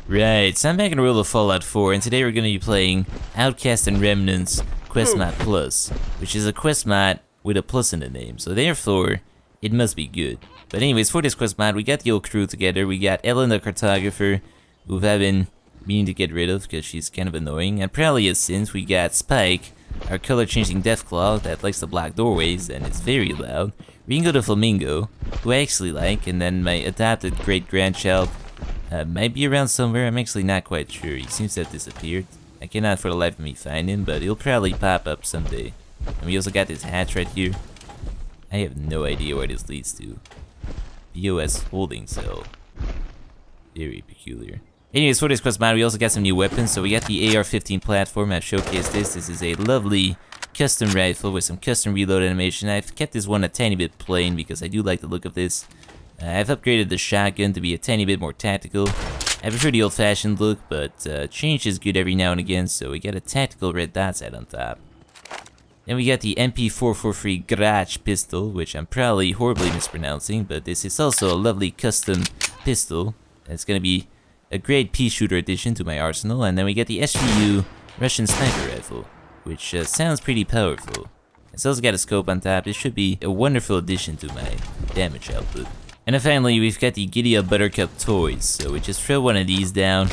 Right, so I'm back in the world of Fallout 4, and today we're going to be playing Outcasts and Remnants Quest Mod Plus, which is a quest mod with a plus in the name, so therefore, it must be good. But anyways, for this quest mod, we got the old crew together. We got Ellen the cartographer, who I've been meaning to get rid of because she's kind of annoying, and probably a synth. We got Spike, our color-changing Deathclaw that likes to block doorways and is very loud. Ringo the flamingo, who I actually like, and then my adopted great-grandchild, might be around somewhere. I'm actually not quite sure. He seems to have disappeared. I cannot for the life of me find him, but he'll probably pop up someday. And we also got this hatch right here. I have no idea where this leads to. BOS holding cell. Very peculiar. Anyways, for this quest mod, we also got some new weapons. So we got the AR-15 platform. I've showcased this. This is a lovely custom rifle with some custom reload animation. I've kept this one a tiny bit plain because I do like the look of this. I've upgraded the shotgun to be a tiny bit more tactical. I prefer the old-fashioned look, but change is good every now and again, so we got a tactical red dot sight on top. Then we got the MP443 Garage pistol, which I'm probably horribly mispronouncing, but this is also a lovely custom pistol. It's going to be a great pea shooter addition to my arsenal. And then we get the SVU Russian sniper rifle, which sounds pretty powerful. It's also got a scope on top. This should be a wonderful addition to my damage output. And then finally, we've got the Giddy Up Buttercup toys. So we just throw one of these down,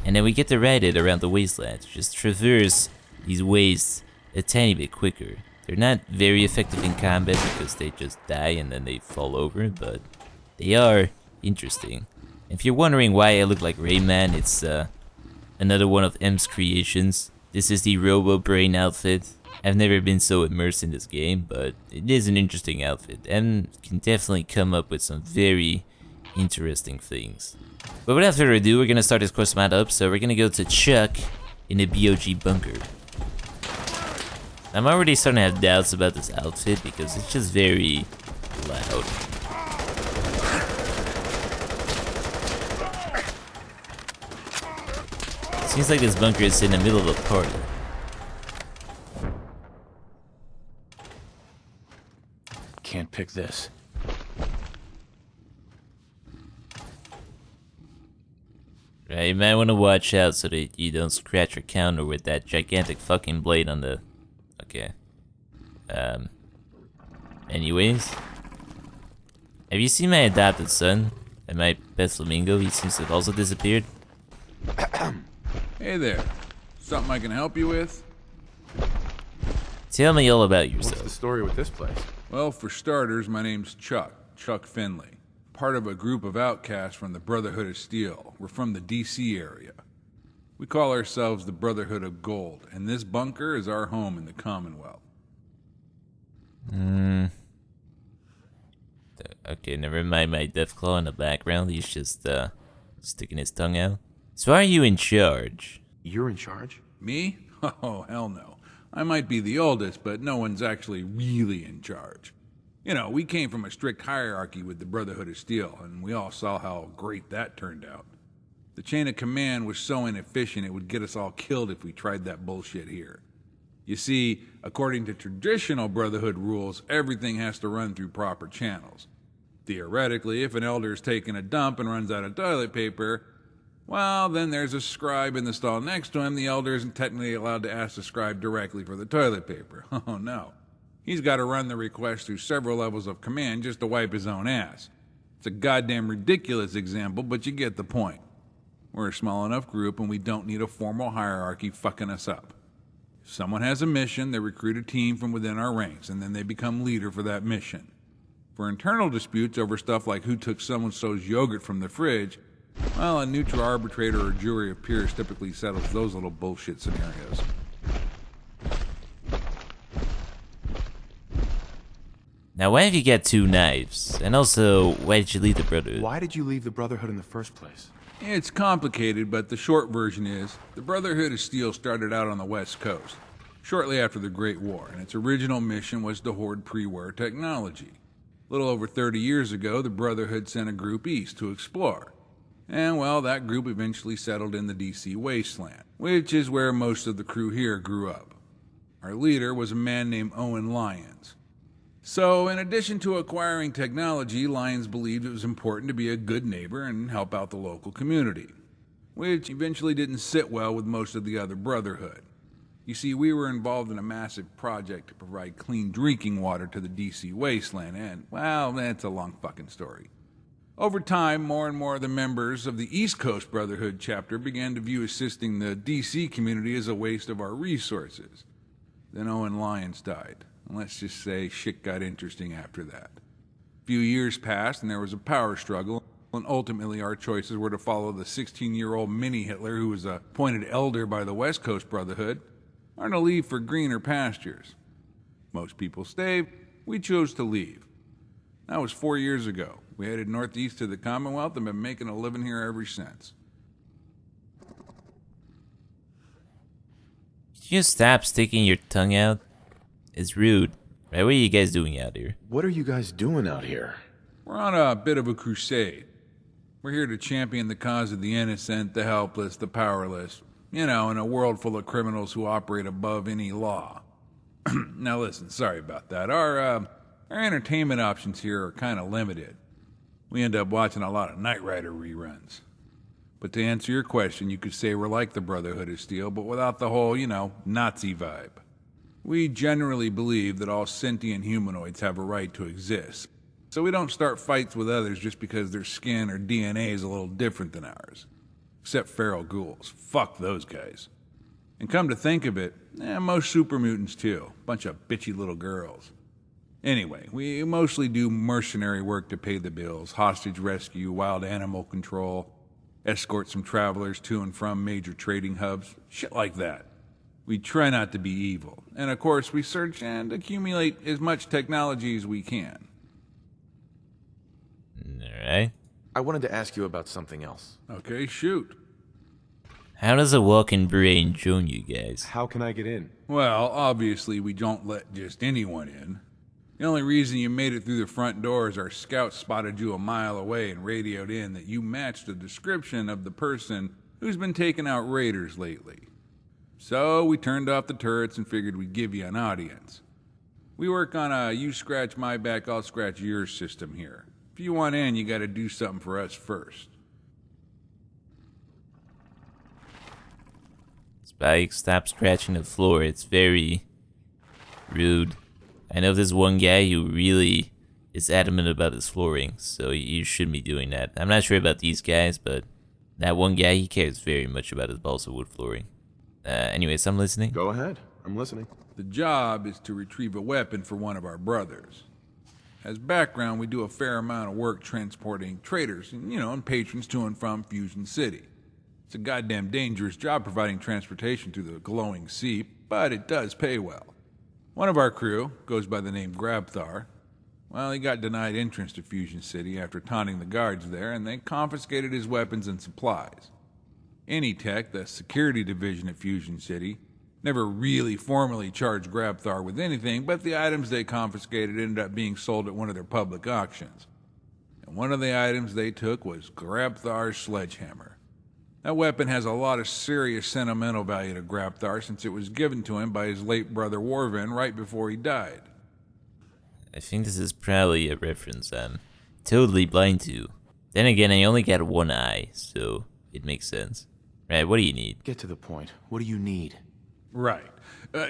and then we get to ride it around the wasteland. Just traverse these wastes a tiny bit quicker. They're not very effective in combat because they just die and then they fall over, but they are interesting. If you're wondering why I look like Rayman, it's another one of M's creations. This is the Robo Brain outfit. I've never been so immersed in this game, but it is an interesting outfit. M can definitely come up with some very interesting things. But without further ado, we're gonna start this quest mod up, so we're gonna go to Chuck in the BOG bunker. I'm already starting to have doubts about this outfit because it's just very loud. It seems like this bunker is in the middle of a party. Can't pick this. Right, you might want to watch out so that you don't scratch your counter with that gigantic fucking blade on the... Okay. Anyways. Have you seen my adopted son? And my pet flamingo? He seems to have also disappeared. Hey there. Something I can help you with? Tell me all about yourself. What's the story with this place? Well, for starters, my name's Chuck Finley. Part of a group of outcasts from the Brotherhood of Steel. We're from the DC area. We call ourselves the Brotherhood of Gold, and this bunker is our home in the Commonwealth. Okay, never mind my Deathclaw in the background. He's just, sticking his tongue out. So are you in charge? You're in charge? Me? Oh, hell no. I might be the oldest, but no one's actually really in charge. You know, we came from a strict hierarchy with the Brotherhood of Steel, and we all saw how great that turned out. The chain of command was so inefficient it would get us all killed if we tried that bullshit here. You see, according to traditional Brotherhood rules, everything has to run through proper channels. Theoretically, if an elder's taking a dump and runs out of toilet paper, well, then there's a scribe in the stall next to him. The elder isn't technically allowed to ask the scribe directly for the toilet paper. Oh no. He's got to run the request through several levels of command just to wipe his own ass. It's a goddamn ridiculous example, but you get the point. We're a small enough group and we don't need a formal hierarchy fucking us up. If someone has a mission, they recruit a team from within our ranks, and then they become leader for that mission. For internal disputes over stuff like who took so-and-so's yogurt from the fridge, well, a neutral arbitrator or jury of peers typically settles those little bullshit scenarios. Now, why have you got two knives? And also, why did you leave the Brotherhood? Why did you leave the Brotherhood in the first place? It's complicated, but the short version is, the Brotherhood of Steel started out on the West Coast, shortly after the Great War, and its original mission was to hoard pre-war technology. A little over 30 years ago, the Brotherhood sent a group east to explore. And, well, that group eventually settled in the DC wasteland, which is where most of the crew here grew up. Our leader was a man named Owen Lyons. So, in addition to acquiring technology, Lyons believed it was important to be a good neighbor and help out the local community. which eventually didn't sit well with most of the other Brotherhood. You see, we were involved in a massive project to provide clean drinking water to the DC wasteland, and, well, that's a long fucking story. Over time, more and more of the members of the East Coast Brotherhood chapter began to view assisting the DC community as a waste of our resources. Then Owen Lyons died, and let's just say shit got interesting after that. A few years passed, and there was a power struggle, and ultimately our choices were to follow the 16-year-old mini-Hitler who was appointed elder by the West Coast Brotherhood, or to leave for greener pastures. Most people stayed. We chose to leave. That was 4 years ago. We headed northeast to the Commonwealth and been making a living here ever since. Could you stop sticking your tongue out? It's rude. Right, what are you guys doing out here? What are you guys doing out here? We're on a bit of a crusade. We're here to champion the cause of the innocent, the helpless, the powerless. You know, in a world full of criminals who operate above any law. Now listen, sorry about that. Our entertainment options here are kind of limited. We end up watching a lot of Knight Rider reruns. But to answer your question, you could say we're like the Brotherhood of Steel, but without the whole, Nazi vibe. We generally believe that all sentient humanoids have a right to exist. So we don't start fights with others just because their skin or DNA is a little different than ours. Except feral ghouls. Fuck those guys. And come to think of it, most super mutants too. Bunch of bitchy little girls. Anyway, we mostly do mercenary work to pay the bills, hostage rescue, wild animal control, escort some travelers to and from major trading hubs, shit like that. We try not to be evil. And of course, we search and accumulate as much technology as we can. Alright. I wanted to ask you about something else. Okay, shoot. How does a walking brain join you guys? How can I get in? Well, obviously we don't let just anyone in. The only reason you made it through the front door is our scouts spotted you a mile away and radioed in that you matched the description of the person who's been taking out raiders lately. So we turned off the turrets and figured we'd give you an audience. We work on a you scratch my back, I'll scratch yours system here. If you want in, you gotta do something for us first. Spike, stop scratching the floor. It's very rude. I know there's one guy who really is adamant about his flooring, so you shouldn't be doing that. I'm not sure about these guys, but that one guy, he cares very much about his balsa wood flooring. Anyways, I'm listening. Go ahead. I'm listening. The job is to retrieve a weapon for one of our brothers. As background, we do a fair amount of work transporting traders and patrons to and from Fusion City. It's a goddamn dangerous job providing transportation through the glowing sea, but it does pay well. One of our crew goes by the name Grabthar. Well, he got denied entrance to Fusion City after taunting the guards there, and they confiscated his weapons and supplies. Anytech, the security division at Fusion City, never really formally charged Grabthar with anything, but the items they confiscated ended up being sold at one of their public auctions. And one of the items they took was Grabthar's sledgehammer. That weapon has a lot of serious sentimental value to Grabthar since it was given to him by his late brother Warvin right before he died. I think this is probably a reference I'm totally blind to. Then again, I only got one eye, so it makes sense. Right, what do you need? Get to the point. What do you need? Right.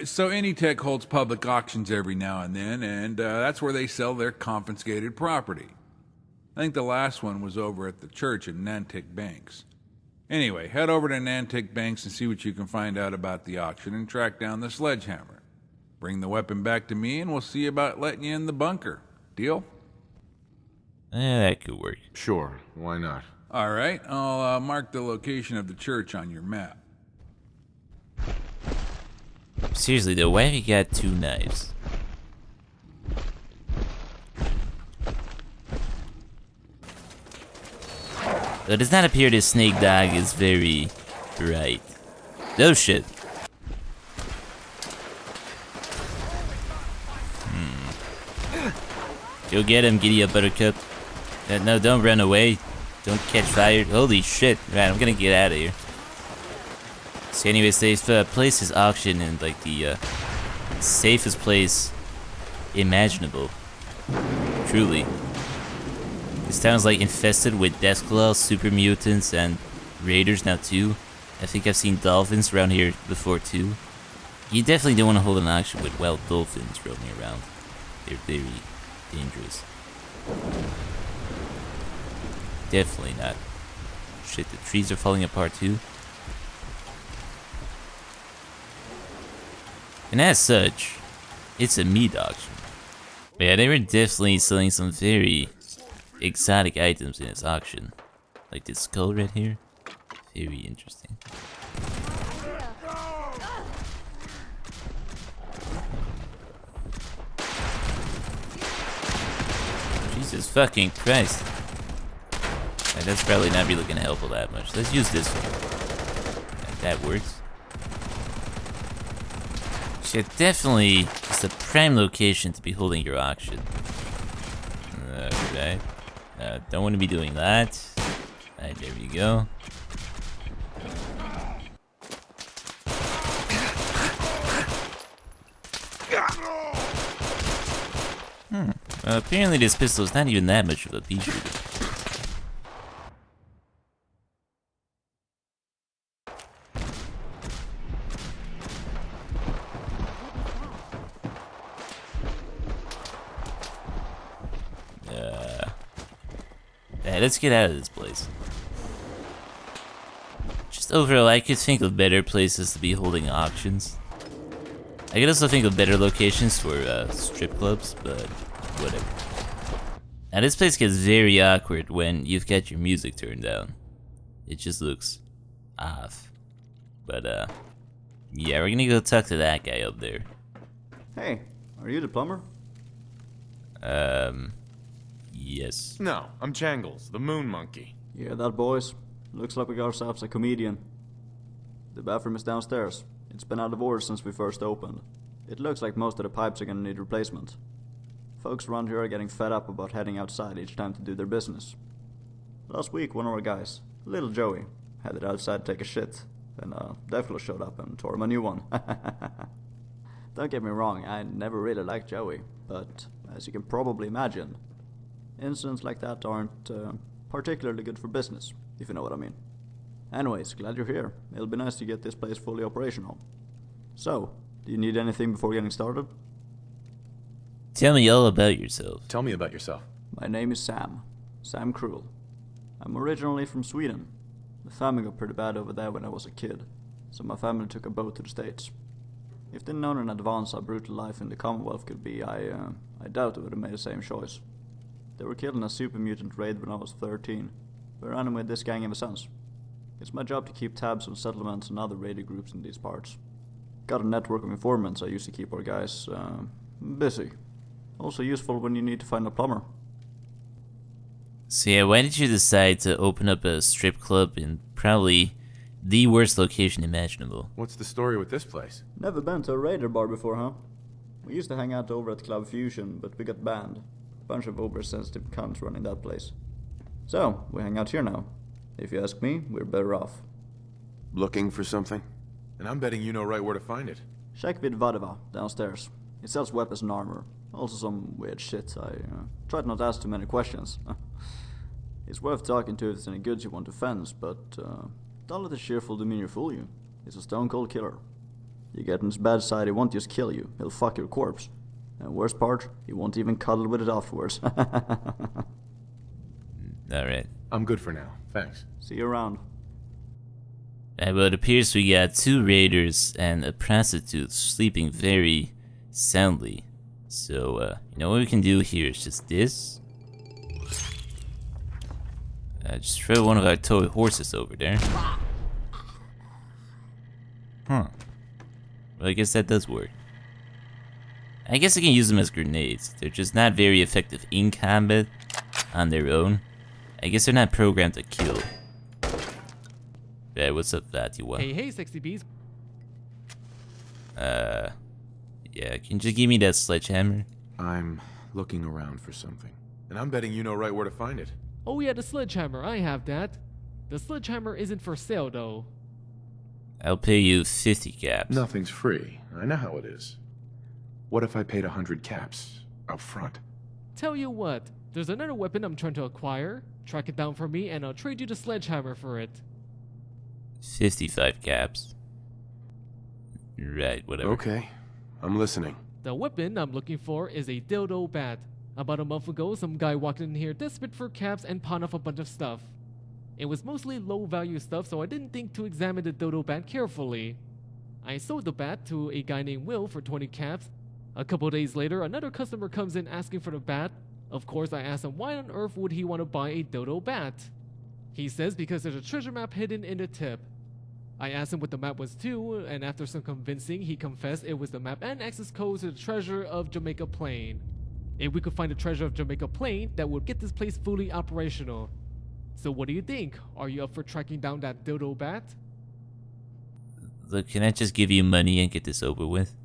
So Anytech holds public auctions every now and then, and that's where they sell their confiscated property. I think the last one was over at the church in Nantic Banks. Anyway, head over to Nantic Banks and see what you can find out about the auction and track down the sledgehammer. Bring the weapon back to me and we'll see about letting you in the bunker. Deal? That could work. Sure. Why not? All right, I'll mark the location of the church on your map. Seriously though, why have you got two knives? It does not appear this snake dog is very bright. Oh shit. Go get him, giddy up, Buttercup. No, don't run away. Don't catch fire. Holy shit. Right, I'm gonna get out of here. So anyways, they've placed this auction in like the safest place imaginable. Truly. This town's like infested with Deathclaws, super mutants, and raiders now too. I think I've seen dolphins around here before too. You definitely don't want to hold an auction with wild dolphins roaming around. They're very dangerous. Definitely not. Shit, the trees are falling apart too. And as such, it's a meat auction. But yeah, they were definitely selling some very exotic items in this auction. Like this skull right here. Very interesting. Jesus fucking Christ. Yeah, that's probably not really gonna help all that much. Let's use this one. And that works. Shit, definitely is the prime location to be holding your auction. Okay. Don't want to be doing that. Alright, there we go. Well, apparently this pistol is not even that much of a pea shooter. Yeah, let's get out of this place. Just overall, I could think of better places to be holding auctions. I could also think of better locations for strip clubs, but whatever. Now this place gets very awkward when you've got your music turned down. It just looks off. But yeah, we're gonna go talk to that guy up there. Hey, are you the plumber? Yes. No, I'm Jangles, the moon monkey. Yeah, that boys. Looks like we got ourselves a comedian. The bathroom is downstairs. It's been out of order since we first opened. It looks like most of the pipes are gonna need replacement. Folks around here are getting fed up about heading outside each time to do their business. Last week, one of our guys, little Joey, headed outside to take a shit, and Devil showed up and tore him a new one. Don't get me wrong, I never really liked Joey, but as you can probably imagine, incidents like that aren't particularly good for business, if you know what I mean. Anyways, glad you're here. It'll be nice to get this place fully operational. So, do you need anything before getting started? Tell me all about yourself. Tell me about yourself. My name is Sam Cruel. I'm originally from Sweden. The famine got pretty bad over there when I was a kid, so my family took a boat to the States. If they'd known in advance how brutal life in the Commonwealth could be, I doubt they would have made the same choice. They were killed in a super mutant raid when I was 13. We're running with this gang ever since. It's my job to keep tabs on settlements and other raider groups in these parts. Got a network of informants I used to keep our guys busy. Also useful when you need to find a plumber. So yeah, why did you decide to open up a strip club in probably the worst location imaginable? What's the story with this place? Never been to a raider bar before, huh? We used to hang out over at Club Fusion, but we got banned. Bunch of oversensitive cunts running that place. So, we hang out here now. If you ask me, we're better off. Looking for something? And I'm betting you know right where to find it. Check with Vadeva, downstairs. It sells weapons and armor. Also some weird shit. I tried not to ask too many questions. It's worth talking to if there's any goods you want to fence, but don't let the cheerful demeanor fool you. He's a stone cold killer. You get on his bad side, he won't just kill you, he'll fuck your corpse. And worst part, he won't even cuddle with it afterwards. Alright. I'm good for now, thanks. See you around. Well, it appears we got 2 raiders and a prostitute sleeping very soundly. So, you know what we can do here is just this. Just throw one of our toy horses over there. Huh. Well, I guess that does work. I guess I can use them as grenades. They're just not very effective in combat on their own. I guess they're not programmed to kill. Yeah, what's up, that you want? Hey, sexy bees. Yeah, can you just give me that sledgehammer? I'm looking around for something. And I'm betting you know right where to find it. Oh yeah, the sledgehammer, I have that. The sledgehammer isn't for sale though. I'll pay you 50 caps. Nothing's free. I know how it is. What if I paid 100 caps up front? Tell you what, there's another weapon I'm trying to acquire. Track it down for me and I'll trade you the sledgehammer for it. 55 caps. Right, whatever. Okay, I'm listening. The weapon I'm looking for is a dildo bat. About a month ago, some guy walked in here desperate for caps and pawned off a bunch of stuff. It was mostly low value stuff, so I didn't think to examine the dildo bat carefully. I sold the bat to a guy named Will for 20 caps. A couple days later, another customer comes in asking for the bat. Of course, I asked him why on earth would he want to buy a dildo bat. He says because there's a treasure map hidden in the tip. I asked him what the map was too, and after some convincing, he confessed it was the map and access code to the treasure of Jamaica Plain. If we could find the treasure of Jamaica Plain, that would get this place fully operational. So what do you think? Are you up for tracking down that dildo bat? Look, can I just give you money and get this over with?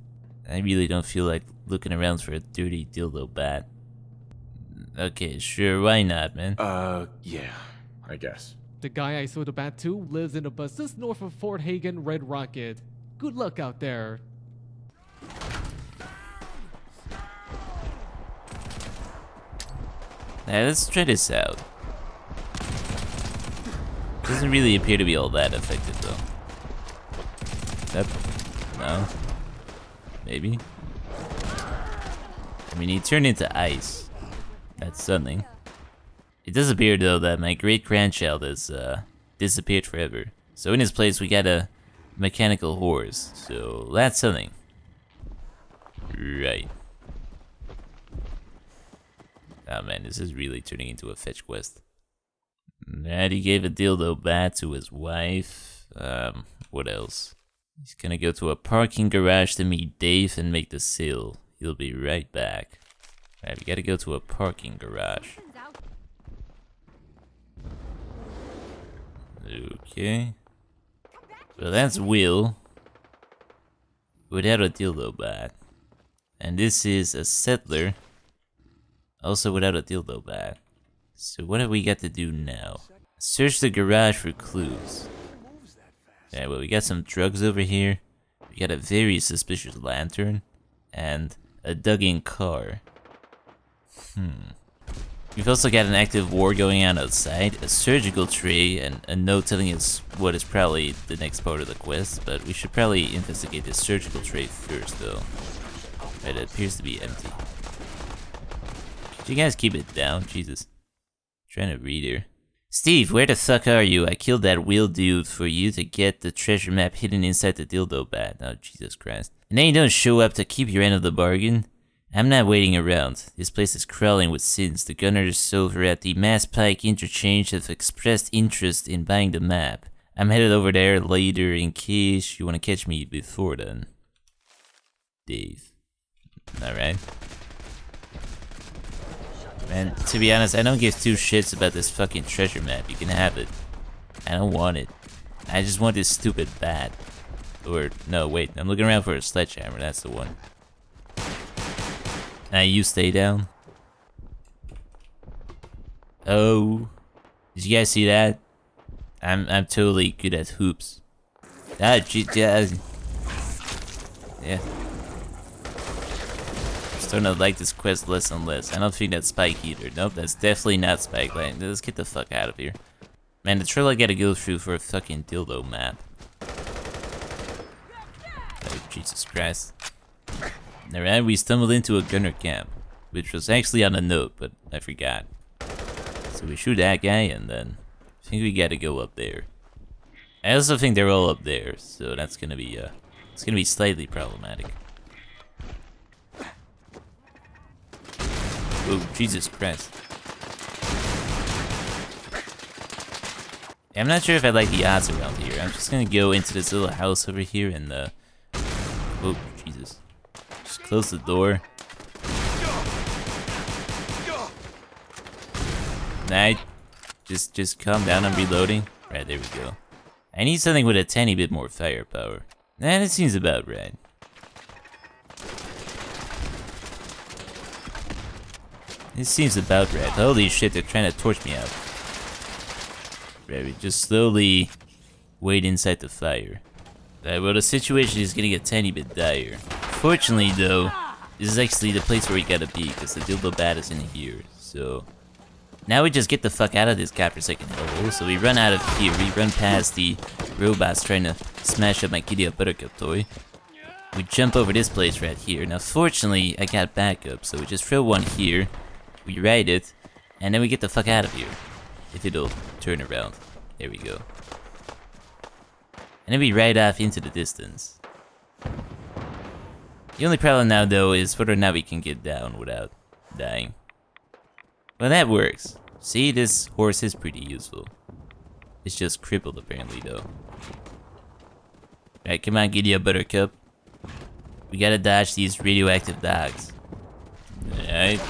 I really don't feel like looking around for a dirty dildo bat. Okay, sure, why not, man? Yeah, I guess. The guy I sold the bat to lives in a bus just north of Fort Hagen, Red Rocket. Good luck out there. Now, let's try this out. Doesn't really appear to be all that effective, though. Yep. No. Maybe. I mean, he turned into ice. That's something. It does appear, though, that my great-grandchild has disappeared forever. So in his place, we got a mechanical horse. So that's something. Right. Oh man, this is really turning into a fetch quest. Daddy gave a dildo bat to his wife. What else? He's gonna go to a parking garage to meet Dave and make the sale. He'll be right back. Alright, we gotta go to a parking garage. Okay. Well, that's Will. Without a dildo bat. And this is a settler. Also without a dildo bat. So what have we got to do now? Search the garage for clues. Yeah, well, we got some drugs over here. We got a very suspicious lantern. And a dug-in car. We've also got an active war going on outside, a surgical tray, and a note telling us what is probably the next part of the quest, but we should probably investigate the surgical tray first, though. Right, it appears to be empty. Could you guys keep it down? Jesus. Trying to read here. Steve, where the fuck are you? I killed that wheel dude for you to get the treasure map hidden inside the dildo bat. Oh, Jesus Christ. And then you don't show up to keep your end of the bargain? I'm not waiting around. This place is crawling with sins. The gunners over at the Mass Pike Interchange have expressed interest in buying the map. I'm headed over there later in case you want to catch me before then. Dave. Alright. Man, to be honest, I don't give two shits about this fucking treasure map. You can have it. I don't want it. I just want this stupid bat. Or, no, wait. I'm looking around for a sledgehammer. That's the one. Now you stay down. Oh. Did you guys see that? I'm totally good at hoops. Ah, yeah. I'm starting to like this quest less and less. I don't think that's Spike either. Nope, that's definitely not Spike. Like, let's get the fuck out of here. Man, the trail I gotta go through for a fucking dildo map. Oh, Jesus Christ. Alright, we stumbled into a gunner camp, which was actually on a note, but I forgot. So we shoot that guy, and then I think we gotta go up there. I also think they're all up there, so that's gonna be it's gonna be slightly problematic. Oh, Jesus Christ. I'm not sure if I like the odds around here. I'm just gonna go into this little house over here and oh, Jesus. Just close the door. Nah, just calm down, I'm reloading. Right, there we go. I need something with a tiny bit more firepower. Nah, that seems about right. This seems about right. Holy shit, they're trying to torch me out. Right, we just slowly wait inside the fire. Well, the situation is getting a tiny bit dire. Fortunately, though, this is actually the place where we gotta be, because the dildo bat is in here, so Now we just get the fuck out of this godforsaken hellhole. So we run out of here. We run past the robots trying to smash up my Giddy Up Buttercup toy. We jump over this place right here. Now fortunately, I got backup, so we just throw one here. We ride it, and then we get the fuck out of here. If it'll turn around. There we go. And then we ride off into the distance. The only problem now though is whether or not we can get down without dying. Well, that works. See, this horse is pretty useful. It's just crippled apparently though. Alright, come on, Giddy Up Buttercup. We gotta dodge these radioactive dogs. Alright.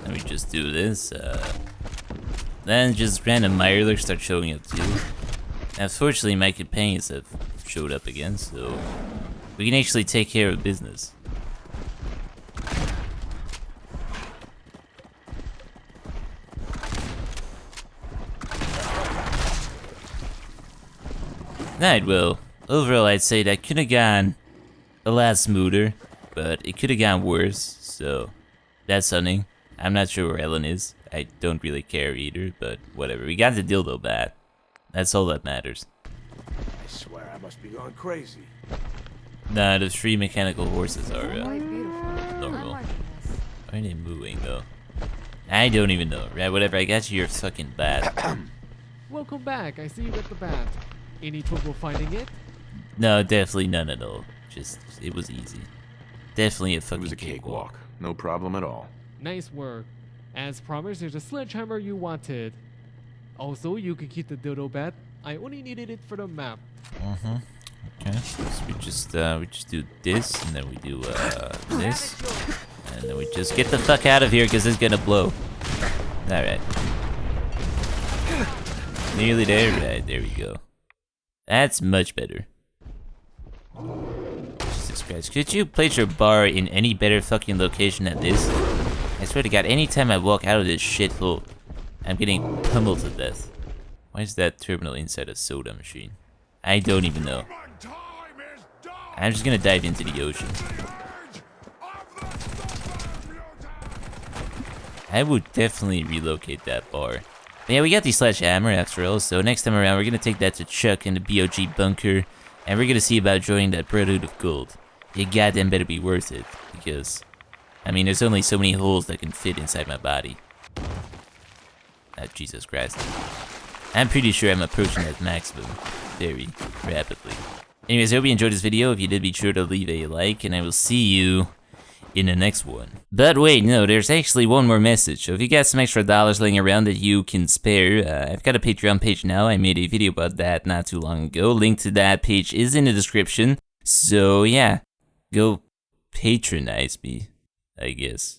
Let me just do this. Then just random mirelurks start showing up too. Unfortunately, my companions have showed up again, so we can actually take care of business. Alright, well, overall I'd say that could have gone a lot smoother, but it could have gone worse, so that's something. I'm not sure where Ellen is. I don't really care either, but whatever. We got the dildo bat. That's all that matters. I swear I must be going crazy. Nah, the 3 mechanical horses are Quite beautiful. normal. I'm liking this. Why are they mooing though? I don't even know. Right, whatever. I got you your fucking bat. Welcome back. I see you got the bat. Any trouble finding it? No, definitely none at all. Just, it was easy. Definitely a It fucking was a cakewalk. No problem at all. Nice work. As promised, there's a sledgehammer you wanted. Also, you can keep the dildo bat. I only needed it for the map. Okay. So we just do this, and then we do this, and then we just get the fuck out of here because it's gonna blow. All right. Nearly there. Right, there we go. That's much better. Jesus Christ. Could you place your bar in any better fucking location than this? I swear to God, anytime I walk out of this shithole, I'm getting pummeled to death. Why is that terminal inside a soda machine? I don't even know. I'm just gonna dive into the ocean. I would definitely relocate that bar. But yeah, we got the sledgehammer after all, so next time around we're gonna take that to Chuck in the BOG bunker, and we're gonna see about joining that Brotherhood of Gold. You goddamn better be worth it, because, I mean, there's only so many holes that can fit inside my body. Jesus Christ. I'm pretty sure I'm approaching that maximum very rapidly. Anyways, I hope you enjoyed this video. If you did, be sure to leave a like, and I will see you in the next one. But wait, no, there's actually one more message. So if you got some extra dollars laying around that you can spare, I've got a Patreon page now. I made a video about that not too long ago. Link to that page is in the description. So yeah, go patronize me, I guess.